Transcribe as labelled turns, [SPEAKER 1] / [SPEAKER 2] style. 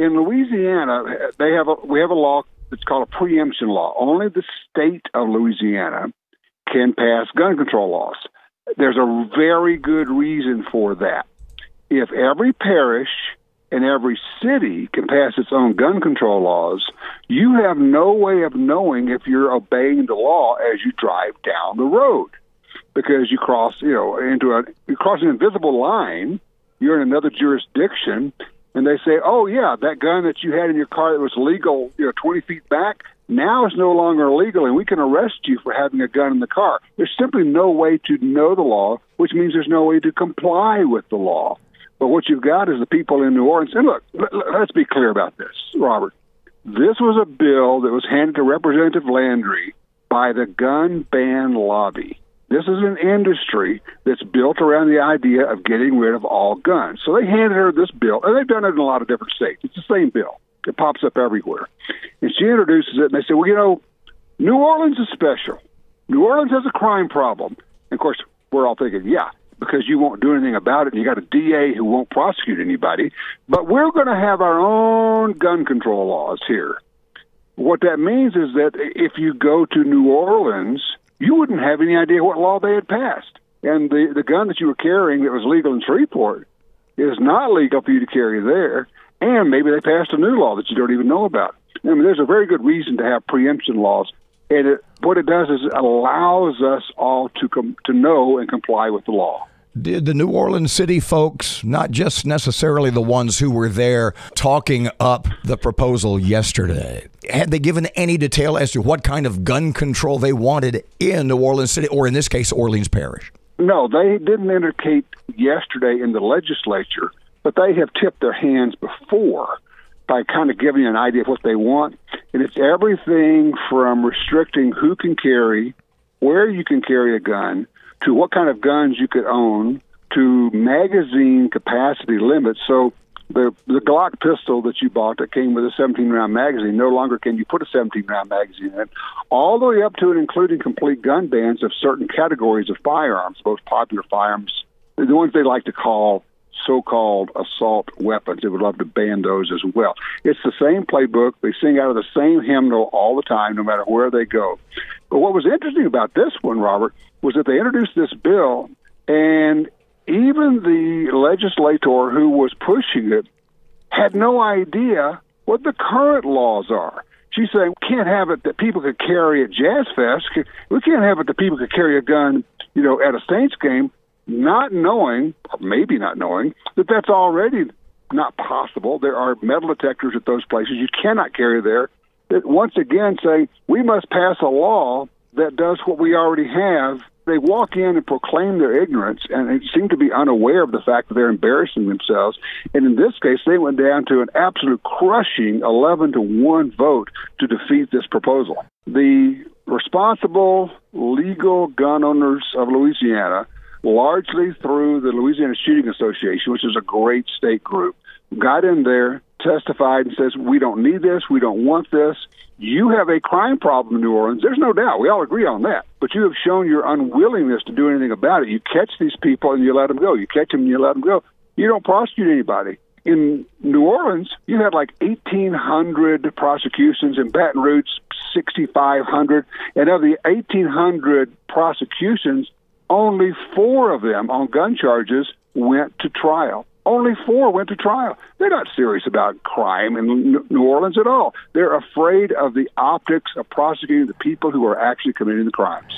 [SPEAKER 1] In Louisiana, we have a law that's called a preemption law. Only the state of Louisiana can pass gun control laws. There's a very good reason for that. If every parish and every city can pass its own gun control laws, you have no way of knowing if you're obeying the law as you drive down the road, because you cross, you cross an invisible line. You're in another jurisdiction, and they say, "Oh yeah, that gun that you had in your car that was legal, 20 feet back, now is no longer legal, and we can arrest you for having a gun in the car." There's simply no way to know the law, which means there's no way to comply with the law. But what you've got is the people in New Orleans. And look, let's be clear about this, Robert. This was a bill that was handed to Representative Landry by the gun ban lobby. This is an industry that's built around the idea of getting rid of all guns. So they handed her this bill, and they've done it in a lot of different states. It's the same bill. It pops up everywhere. And she introduces it, and they say, well, New Orleans is special. New Orleans has a crime problem. And, of course, we're all thinking, yeah, because you won't do anything about it, and you got a DA who won't prosecute anybody. But we're going to have our own gun control laws here. What that means is that if you go to New Orleans, you wouldn't have any idea what law they had passed. And the gun that you were carrying that was legal in Shreveport is not legal for you to carry there. And maybe they passed a new law that you don't even know about. I mean, there's a very good reason to have preemption laws. And what it does is it allows us all to know and comply with the law.
[SPEAKER 2] Did the New Orleans City folks, not just necessarily the ones who were there talking up the proposal yesterday, had they given any detail as to what kind of gun control they wanted in New Orleans City, or in this case, Orleans Parish? No,
[SPEAKER 1] they didn't indicate yesterday in the legislature, but they have tipped their hands before by kind of giving you an idea of what they want. And it's everything from restricting who can carry, where you can carry a gun, to what kind of guns you could own, to magazine capacity limits. So the Glock pistol that you bought that came with a 17-round magazine, no longer can you put a 17-round magazine in it, all the way up to and including complete gun bans of certain categories of firearms, most popular firearms, the ones they like to call so-called assault weapons. They would love to ban those as well. It's the same playbook. They sing out of the same hymnal all the time, no matter where they go. But what was interesting about this one, Robert, was that they introduced this bill, and even the legislator who was pushing it had no idea what the current laws are. She's saying, we can't have it that people could carry at Jazz Fest. We can't have it that people could carry a gun, at a Saints game, not knowing, or maybe not knowing, that that's already not possible. There are metal detectors at those places. You cannot carry there. That once again saying, we must pass a law that does what we already have. They walk in and proclaim their ignorance, and they seem to be unaware of the fact that they're embarrassing themselves. And in this case, they went down to an absolute crushing 11-1 vote to defeat this proposal. The responsible legal gun owners of Louisiana, largely through the Louisiana Shooting Association, which is a great state group, got in there, testified, and says, we don't need this, we don't want this. You have a crime problem in New Orleans. There's no doubt. We all agree on that. But you have shown your unwillingness to do anything about it. You catch these people and you let them go. You catch them and you let them go. You don't prosecute anybody. In New Orleans, you had like 1,800 prosecutions. In Baton Rouge, 6,500. And of the 1,800 prosecutions, only 4 of them on gun charges went to trial. Only 4 went to trial. They're not serious about crime in New Orleans at all. They're afraid of the optics of prosecuting the people who are actually committing the crimes.